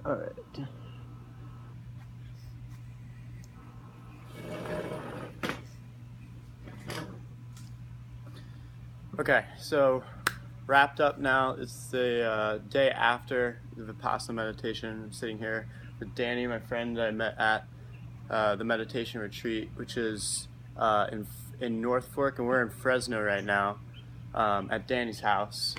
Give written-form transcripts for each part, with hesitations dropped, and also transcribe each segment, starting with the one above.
All right. Okay, so wrapped up now. It's the day after the Vipassana meditation. I'm sitting here with Danny, my friend that I met at the meditation retreat, which is in North Fork, and we're in Fresno right now at Danny's house.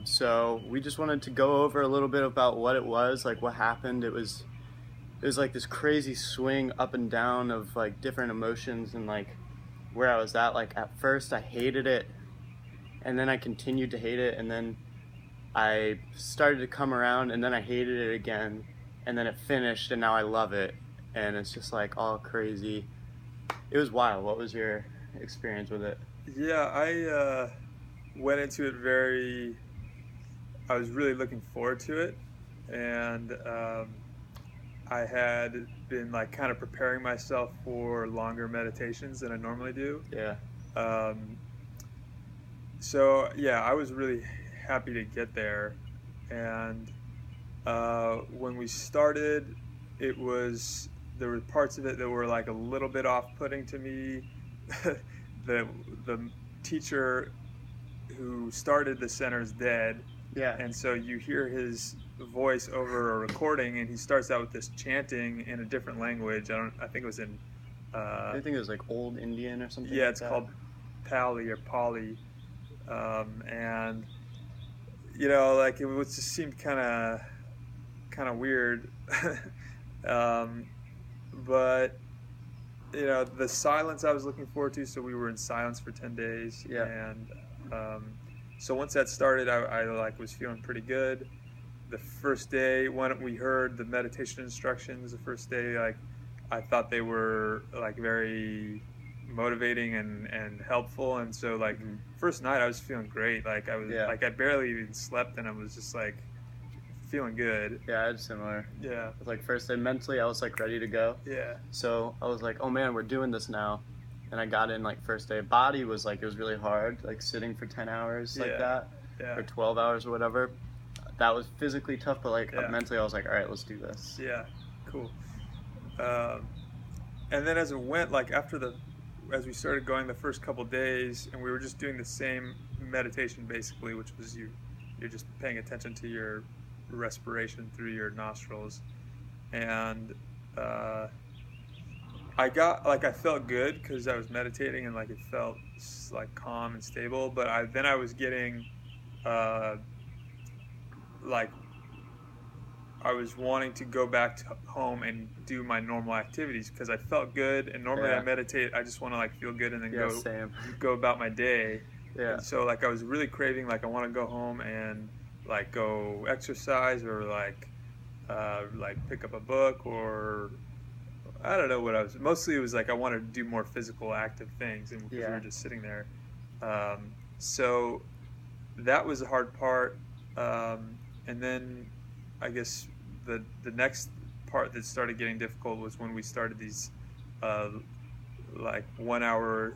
So we just wanted to go over a little bit about what it was, like what happened. It was like this crazy swing up and down of like different emotions and like where I was at. Like at first I hated it, and then I continued to hate it, and then I started to come around, and then I hated it again, and then it finished, and now I love it, and it's just like all crazy. It was wild. What was your experience with it? Yeah, I went into it I was really looking forward to it, and I had been like kind of preparing myself for longer meditations than I normally do. Yeah, Um, so yeah, I was really happy to get there, and when we started, it was there were parts of it that were like a little bit off-putting to me. the the teacher who started the center is dead, yeah. and so you hear his voice over a recording, and he starts out with this chanting in a different language. I think it was in I think it was like old Indian or something yeah, like it's that. called Pali or Pali, and like it was just seemed kind of weird. um, but the silence I was looking forward to. So we were in silence for 10 days, Yeah, and um, so once that started, I like was feeling pretty good. The first day when we heard the meditation instructions, the first day, like I thought they were like very motivating and helpful, and so like hmm, first night I was feeling great. Like I was yeah, like I barely even slept, and I was just like feeling good. yeah. I had similar. Yeah, It's like first day mentally, I was like ready to go. yeah, So I was like, oh man, we're doing this now. And I got in like first day. Body was like, it was really hard, like sitting for 10 hours like yeah, that, yeah, or 12 hours or whatever. That was physically tough, but like yeah, mentally, I was like, all right, let's do this. yeah. Cool. Um, and then as it went, like as we started going the first couple days, and we were just doing the same meditation basically, which was you're just paying attention to your respiration through your nostrils, and uh, I felt good because I was meditating, and like it felt like calm and stable. But I was getting uh, like I was wanting to go back to home and do my normal activities because I felt good. And normally I Yeah, meditate, I just want to like feel good and then yeah, same. go about my day. Yeah, And so like I was really craving like I want to go home and like go exercise or like pick up a book or I don't know what I was. Mostly it was like I wanted to do more physical active things, and because we yeah, were just sitting there. So that was the hard part. And then I guess the next part that started getting difficult was when we started these uh, like 1 hour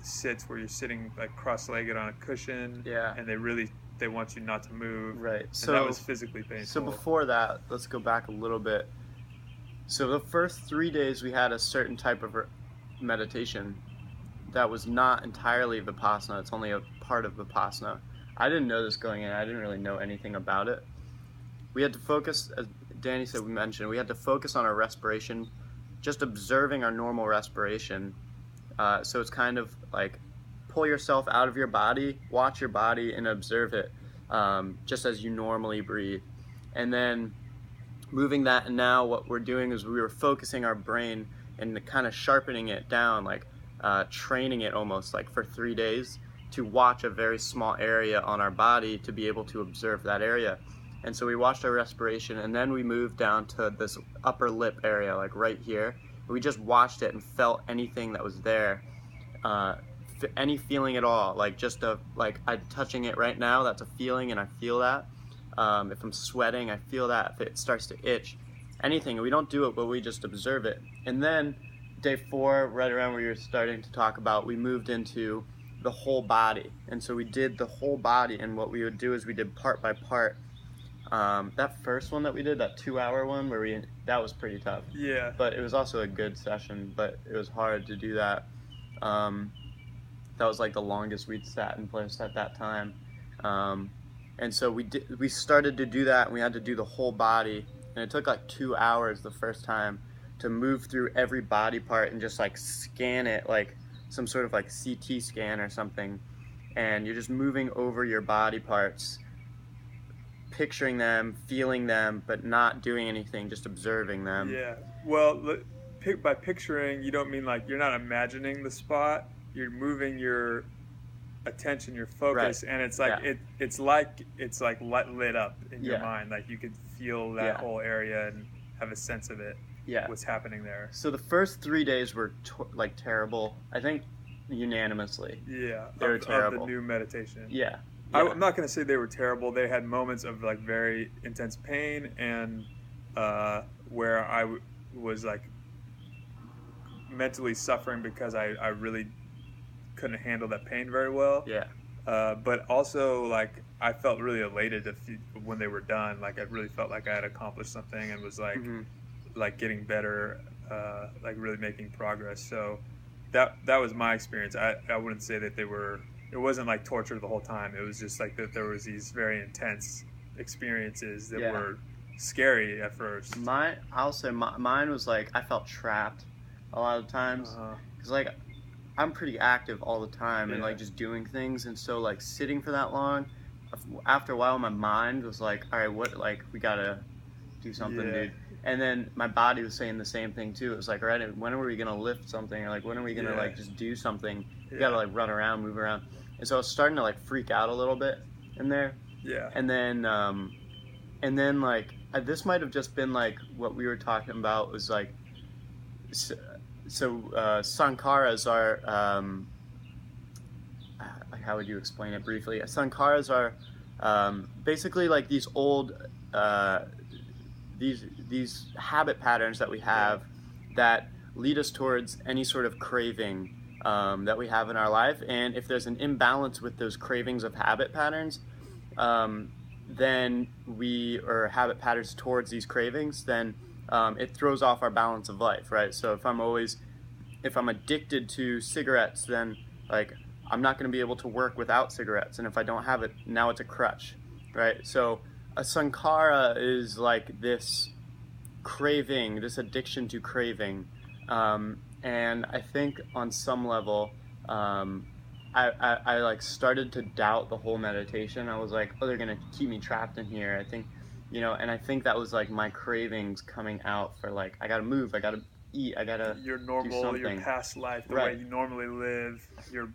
sits where you're sitting like cross-legged on a cushion, yeah. and they want you not to move, Right. and that So, was physically so painful. before that, let's go back a little bit. So the first 3 days, we had a certain type of meditation that was not entirely Vipassana. It's only a part of Vipassana. I didn't know this going in. I didn't really know anything about it. We had to focus, as Danny said, we mentioned, we had to focus on our respiration, just observing our normal respiration. So it's kind of like pull yourself out of your body, watch your body, and observe it just as you normally breathe. And then moving that, and now what we're doing is we were focusing our brain and kind of sharpening it down, like training it almost like for 3 days to watch a very small area on our body to be able to observe that area. And so we watched our respiration, and then we moved down to this upper lip area, like right here. We just watched it and felt anything that was there, uh, any feeling at all. Like just like I'm touching it right now, that's a feeling, and I feel that. If I'm sweating, I feel that. If it starts to itch, anything. We don't do it, but we just observe it. And then day 4, right around where you're starting to talk about, we moved into the whole body. And so we did the whole body, and what we would do is we did part by part. That first one that we did, that 2 hour one that was pretty tough, Yeah. but it was also a good session, but it was hard to do that. Um, that was like the longest we'd sat in place at that time. Um, and so we started to do that, and we had to do the whole body, and it took like 2 hours the first time to move through every body part and just like scan it like some sort of like CT scan or something. And you're just moving over your body parts, picturing them, feeling them, but not doing anything, just observing them. Yeah. Well, by picturing, you don't mean like you're not imagining the spot. You're moving your attention, your Right. focus, and it's like Yeah. it's like lit up in your Yeah. mind. Like you could feel that Yeah. whole area and have a sense of it, Yeah. what's happening there. So the first 3 days were like terrible. I think unanimously Yeah, they were of the terrible. new meditation. Yeah. I'm Yeah. not going to say they were terrible. They had moments of like very intense pain and where was like mentally suffering because I really couldn't handle that pain very well. Yeah. But also like I felt really elated when they were done. Like I really felt like I had accomplished something and was Hmm. like getting better, like really making progress. So that was my experience. I wouldn't say that they were. It wasn't like torture the whole time. It was just like that there was these very intense experiences that Yeah. were scary at first. I'll say mine was like I felt trapped a lot of times Uh-huh. because like I'm pretty active all the time and Yeah. like just doing things, and so like sitting for that long, after a while my mind was like, all right, what, like we gotta do something, Yeah. dude. And then my body was saying the same thing too. It was like, all right, when are we gonna lift something, or like when are we gonna Yeah. like just do something? We Yeah. gotta like run around, move around. And so I was starting to like freak out a little bit in there. Yeah. And then like this might have just been like what we were talking about was like so, Sankaras are like, how would you explain it briefly? Sankaras are basically like these old uh, these habit patterns that we Yeah. have that lead us towards any sort of craving that we have in our life. And if there's an imbalance with those cravings of habit patterns, um, then or habit patterns towards these cravings, then it throws off our balance of life, right? So if I'm addicted to cigarettes, then like I'm not going to be able to work without cigarettes, and if I don't have it, now it's a crutch, right? So a sankara is like this craving, this addiction to craving, and I think on some level, um, I like started to doubt the whole meditation. I was like, oh, they're gonna keep me trapped in here. I think, and I think that was like my cravings coming out for like I gotta move, I gotta eat, I gotta do Your something. past life, the way Right. you normally live, your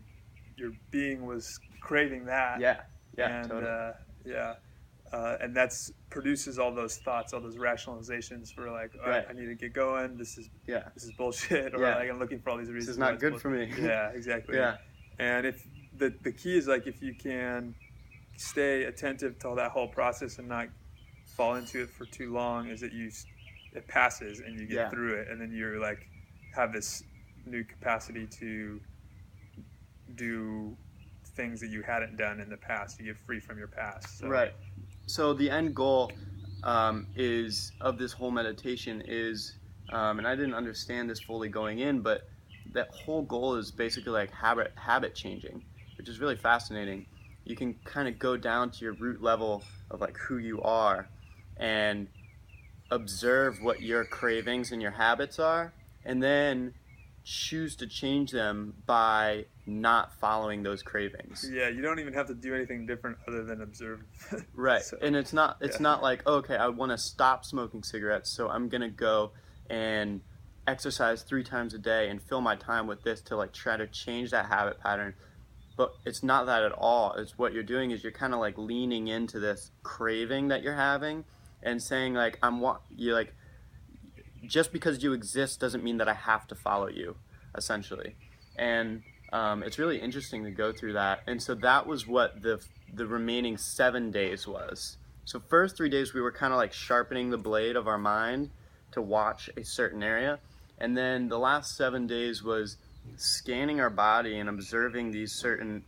being was craving that, Yeah. Yeah. and Totally. yeah, and that's produces all those thoughts, all those rationalizations for like, oh, Right. I need to get going. Yeah. This is bullshit, or Yeah. like I'm looking for all these This is reasons why not it's good for me. Yeah, exactly. Yeah. And if the key is like if you can stay attentive to that whole process and not fall into it for too long, is that it passes and you get Yeah. through it, and then you're like have this new capacity to do things that you hadn't done in the past. You get free from your past. So. Right. So the end goal is of this whole meditation is, and I didn't understand this fully going in, but that whole goal is basically like habit changing, which is really fascinating. You can kind of go down to your root level of like who you are, and observe what your cravings and your habits are, and then choose to change them by not following those cravings. Yeah, you don't even have to do anything different other than observe. Right. So, And it's not yeah. like, okay, I want to stop smoking cigarettes, so I'm going to go and exercise 3 times a day and fill my time with this to like try to change that habit pattern. But it's not that at all. It's what you're doing is you're kind of like leaning into this craving that you're having and saying like you like just because you exist doesn't mean that I have to follow you, essentially. And it's really interesting to go through that. And so that was what the remaining 7 days was. So first 3 days we were kind of like sharpening the blade of our mind to watch a certain area, and then the last 7 days was scanning our body and observing these certain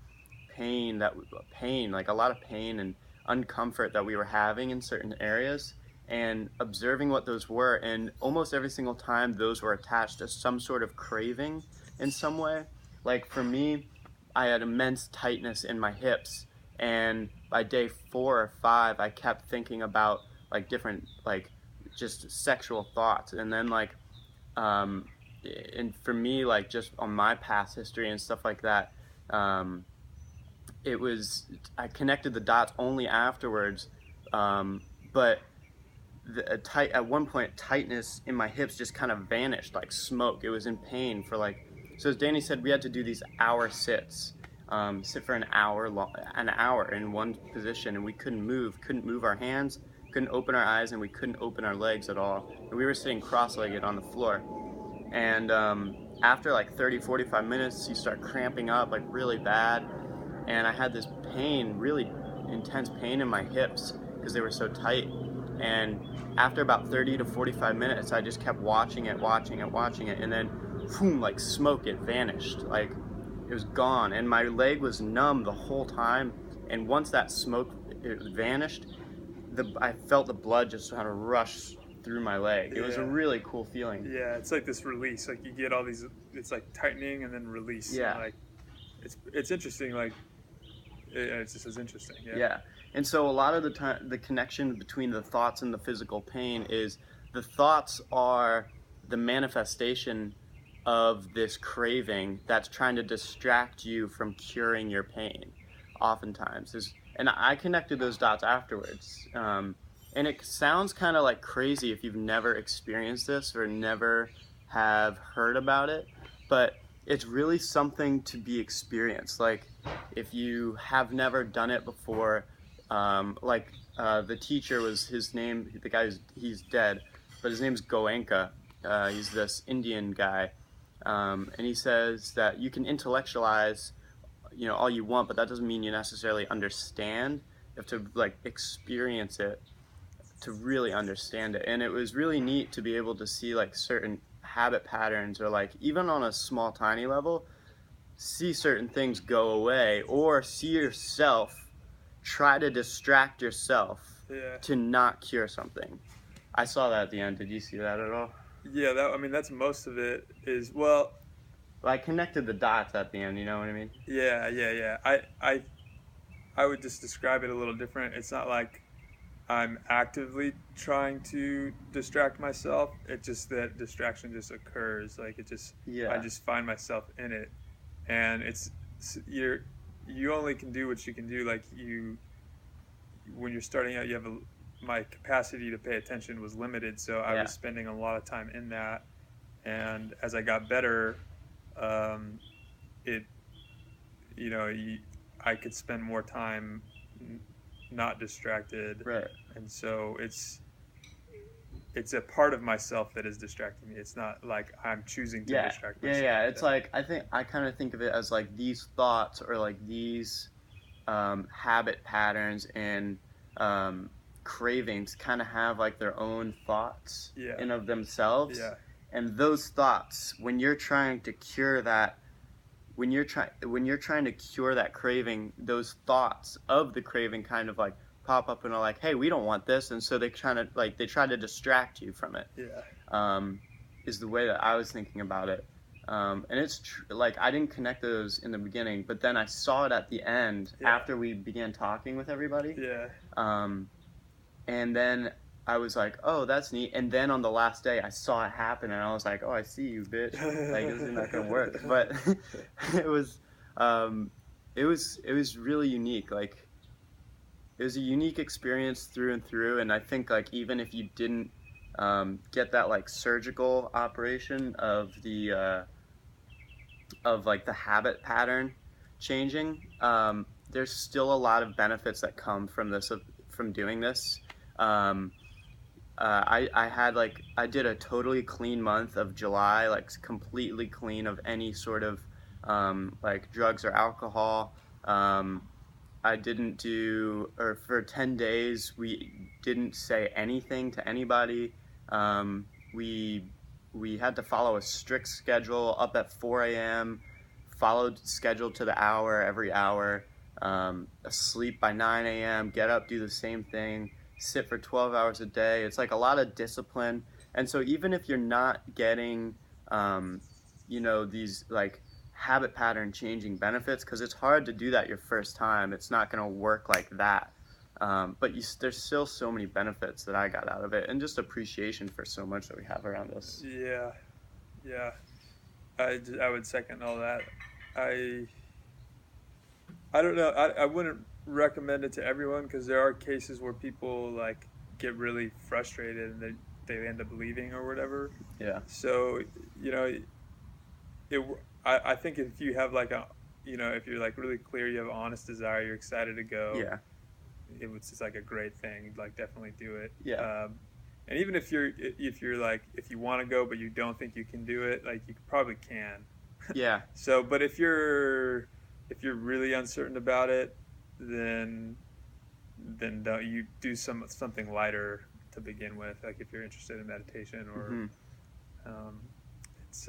pain, like a lot of pain and uncomfort that we were having in certain areas and observing what those were. And almost every single time, those were attached to some sort of craving in some way. Like for me, I had immense tightness in my hips, and by day 4 or 5, I kept thinking about like different, like just sexual thoughts. And then um, and for me, like just on my past history and stuff like that, um, it was, I connected the dots only afterwards. Um, but at one point, tightness in my hips just kind of vanished like smoke. It was in pain for like, so as Danny said, we had to do these hour sits, sit for an hour in one position, and we couldn't move our hands, couldn't open our eyes, and we couldn't open our legs at all. And we were sitting cross-legged on the floor. And after like 30, 45 minutes, you start cramping up like really bad. And I had this pain, really intense pain in my hips because they were so tight. And after about 30 to 45 minutes, I just kept watching it, and then, boom, like smoke, it vanished. Like it was gone, and my leg was numb the whole time. And once that smoke it vanished, I felt the blood just kind of rush through my leg. It was a Yeah. really cool feeling. Yeah, it's like this release. Like you get all these. It's like tightening and then release, and Yeah. like it's interesting. Like it's just as interesting. Yeah. Yeah. And so a lot of the time, the connection between the thoughts and the physical pain is the thoughts are the manifestation of this craving that's trying to distract you from curing your pain, oftentimes. And I connected those dots afterwards. And it sounds kind of like crazy if you've never experienced this or never have heard about it, but it's really something to be experienced. Like, if you have never done it before, the teacher was, his name, the guy, he's dead, but his name's Goenka. He's this Indian guy, and he says that you can intellectualize, all you want, but that doesn't mean you necessarily understand. You have to like experience it to really understand it. And it was really neat to be able to see like certain habit patterns, or like even on a small tiny level, see certain things go away, or see yourself try to distract yourself Yeah. to not cure something. I saw that at the end. Did you see that at all? Yeah. That I mean, that's most of it. Is well. Well, I connected the dots at the end, you know what I mean? Yeah. Yeah. Yeah. I would just describe it a little different. It's not like I'm actively trying to distract myself. It's just that distraction just occurs. Like I Yeah. just find myself in it, and you only can do what you can do. Like when you're starting out, my capacity to pay attention was limited, so I Yeah. was spending a lot of time in that. And as I got better, um, it you know I could spend more time not distracted, Right. and so it's a part of myself that is distracting me. It's not like I'm choosing to Yeah. distract Yeah, myself. yeah. It's like, I kind of think of it as like these thoughts, or like these habit patterns and um, cravings kind of have like their own thoughts Yeah, in of themselves. yeah, And those thoughts, when you're trying to cure that, when you're trying to cure that craving, those thoughts of the craving kind of like pop up and are like, hey, we don't want this. And so they try to distract you from it. yeah, um, is the way that I was thinking about it. And it's like I didn't connect those in the beginning, but then I saw it at the end yeah, after we began talking with everybody. yeah, Um, and then I was like, oh, that's neat. And then on the last day, I saw it happen, and I was like, oh, I see you, bitch. Like, this is not gonna work. But it was, um, it was really unique. Like, it was a unique experience through and through. And I think like even if you didn't get that like surgical operation of like the habit pattern changing, there's still a lot of benefits that come from from doing this. Um, I did a totally clean month of July, like completely clean of any sort of like drugs or alcohol. I didn't do, or for 10 days, we didn't say anything to anybody. Um, we, we had to follow a strict schedule, up at 4 a.m., followed schedule to the hour every hour. sleep by 9 a.m., get up, do the same thing, sit for 12 hours a day. It's like a lot of discipline. And so even if you're not getting, um, these like habit pattern changing benefits, because it's hard to do that your first time, it's not going to work like that. But there's still so many benefits that I got out of it, and just appreciation for so much that we have around us. Yeah, yeah. I would second all that. I I don't know. I wouldn't recommend it to everyone because there are cases where people like get really frustrated and they end up leaving or whatever. Yeah, So, you know, it I think if you have like a if you're like really clear, you have an honest desire, you're excited to go, yeah, it's just like a great thing. Like definitely do it. yeah, And even if you're like if you want to go but you don't think you can do it, like you probably can. yeah, So, but if you're really uncertain about it, then don't you do something lighter to begin with. Like if you're interested in meditation or hmm um, it's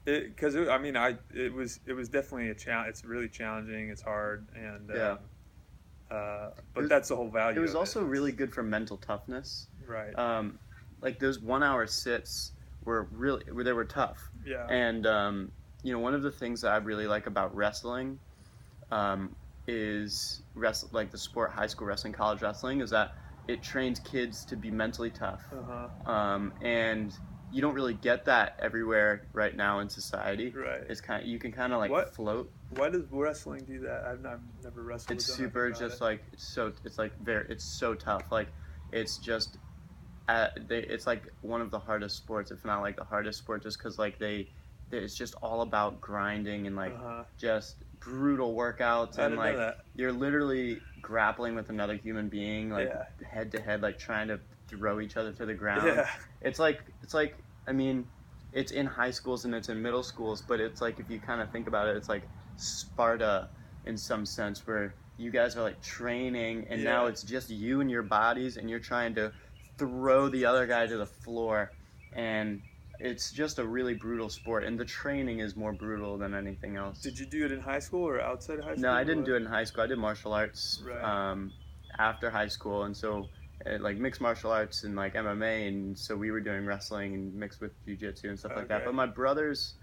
because I mean it was definitely a challenge. It's really challenging. It's hard and yeah. It but was, that's the whole it value was of it. also really good for mental toughness. Right. Um, like those 1 hour sits they were tough. Yeah. And one of the things that I really like about wrestling, um, like the sport, high school wrestling, college wrestling, is that it trains kids to be mentally tough. Uh-huh. And you don't really get that everywhere right now in society. Right. It's you can kind of like What? float. Why does wrestling do that? I've never wrestled. It's Don't know super anything about just it. like it's like it's so tough. Like it's just it's like one of the hardest sports, if not like the hardest sport, just because like it's just all about grinding and like Uh-huh. just brutal workouts, I and didn't know like that. you're literally grappling with another human being, like Yeah. head to head, like trying to throw each other to the ground. Yeah. It's like I mean, it's in high schools and it's in middle schools, but it's like if you kind of think about it, it's like Sparta in some sense, where you guys are like training and now Yeah. it's just you and your bodies, and you're trying to throw the other guy to the floor. And it's just a really brutal sport, and the training is more brutal than anything else. Did you do it in high school or outside of high No, school I or didn't what? do it in high school. I did martial arts Right. after high school, and so like mixed martial arts and like MMA, and so we were doing wrestling and mixed with jiu-jitsu and stuff like that. Okay. But my brothers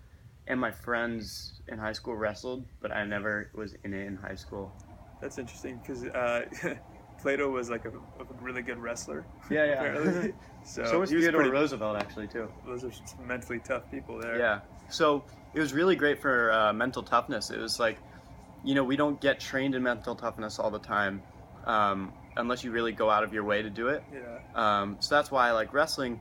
and my friends in high school wrestled, but I never was in it in high school. That's interesting because Plato was like a really good wrestler, Yeah, yeah. apparently. So So was he was Theodore pretty. Roosevelt actually too. Those are some mentally tough people there. Yeah. So it was really great for mental toughness. It was like, we don't get trained in mental toughness all the time, unless you really go out of your way to do it. Yeah. So that's why I like wrestling.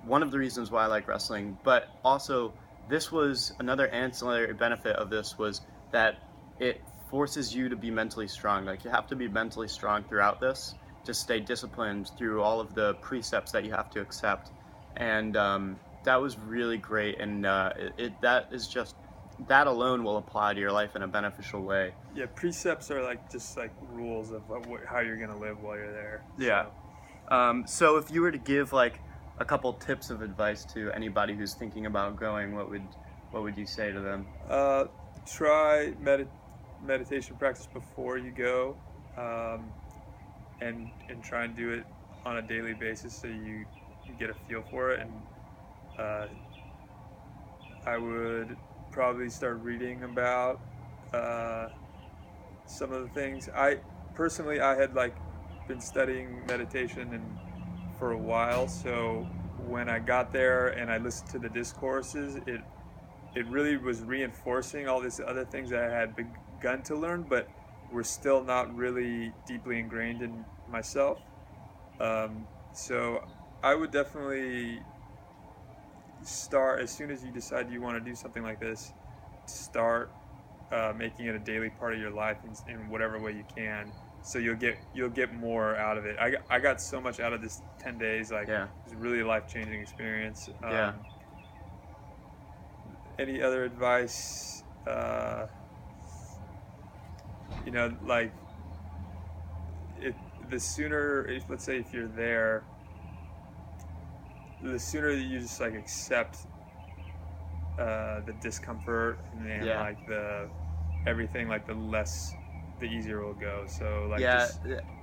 One of the reasons why I like wrestling, but also this was another ancillary benefit of this, was that it forces you to be mentally strong. Like you have to be mentally strong throughout this to stay disciplined through all of the precepts that you have to accept. And that was really great. And that is just, that alone will apply to your life in a beneficial way. Yeah. Precepts are like just like rules of how you're gonna live while you're there. Yeah. So if you were to give like a couple tips of advice to anybody who's thinking about going, what would you say to them? Try meditation practice before you go, um, and try and do it on a daily basis so you get a feel for it. And uh, I would probably start reading about uh, some of the things. I had like been studying meditation and for a while, so when I got there and I listened to the discourses, it really was reinforcing all these other things that I had begun to learn, but were still not really deeply ingrained in myself. So I would definitely start as soon as you decide you want to do something like this. Start making it a daily part of your life in whatever way you can. So you'll get more out of it. I got so much out of this 10 days. Like Yeah. it was a really life changing experience. Yeah. Any other advice? Like the sooner, if let's say if you're there, the sooner that you just like accept the discomfort and Yeah. like everything, like the easier it will go. So like Yeah,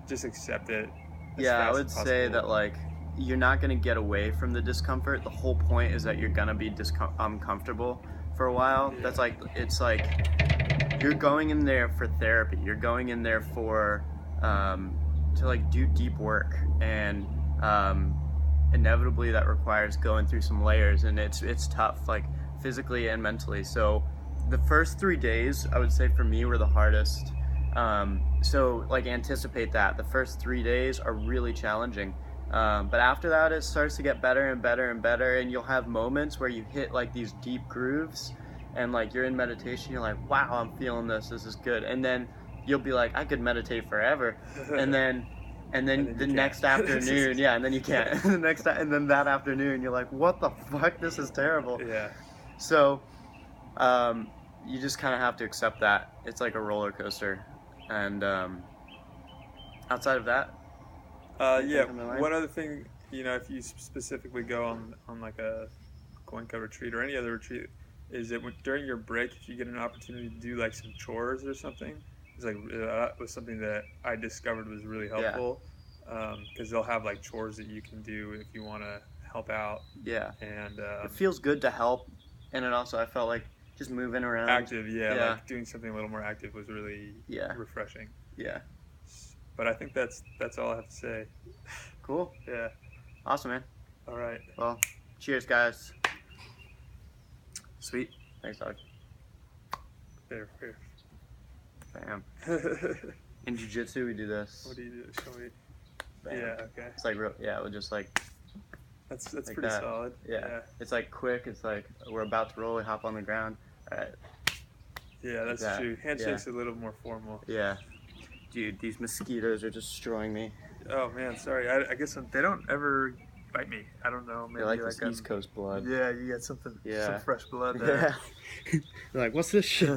just accept it as yeah, I fast would as say possible. that like you're not gonna get away from the discomfort. The whole point is that you're gonna be uncomfortable for a while. That's Yeah. like it's like you're going in there for therapy. You're going in there for um, to like do deep work, and um, inevitably that requires going through some layers, and it's tough, like physically and mentally. So the first 3 days, I would say for me, were the hardest. So like anticipate that the first 3 days are really challenging. But after that, it starts to get better and better and better, and you'll have moments where you hit like these deep grooves, and like you're in meditation, you're like, wow, I'm feeling this. This is good. And then you'll be like, I could meditate forever. And then and And then then you the can't. next afternoon, yeah, and then you can't. And then that afternoon, you're like, what the fuck? This is terrible. Yeah. So, um, you just kind of have to accept that it's like a roller coaster. And outside of that, anything Yeah. come to mind? One other thing, if you specifically go on like a Goenka retreat or any other retreat, is that during your break, if you get an opportunity to do like some chores or something, it's like that was something that I discovered was really Yeah, helpful, because they'll have like chores that you can do if you want to help out, yeah. and It feels good to help, and it also I felt like just moving around. active. Yeah, Yeah, like doing something a little more active was really yeah, refreshing. yeah. But I think that's all I have to say. Cool, Yeah. awesome, man. All right. Well, cheers, guys. Sweet. Thanks, dog. There. Bam. What In jiu-jitsu, we do this. do you do? Show me. Bam. Yeah. Okay. It's like real. Yeah, we'll just like That's like pretty that. solid. Yeah. It's like quick. It's like we're about to roll. We hop on the ground. All right. Yeah, Like that's that. true. Yeah. Handshake's a little more formal. Yeah. Dude, these mosquitoes are destroying me. Oh man, sorry. I guess they don't ever bite me. I don't know. They Maybe like this East Coast blood. Yeah, you got something. Yeah. Some fresh blood there. Yeah. They're like, what's this shit?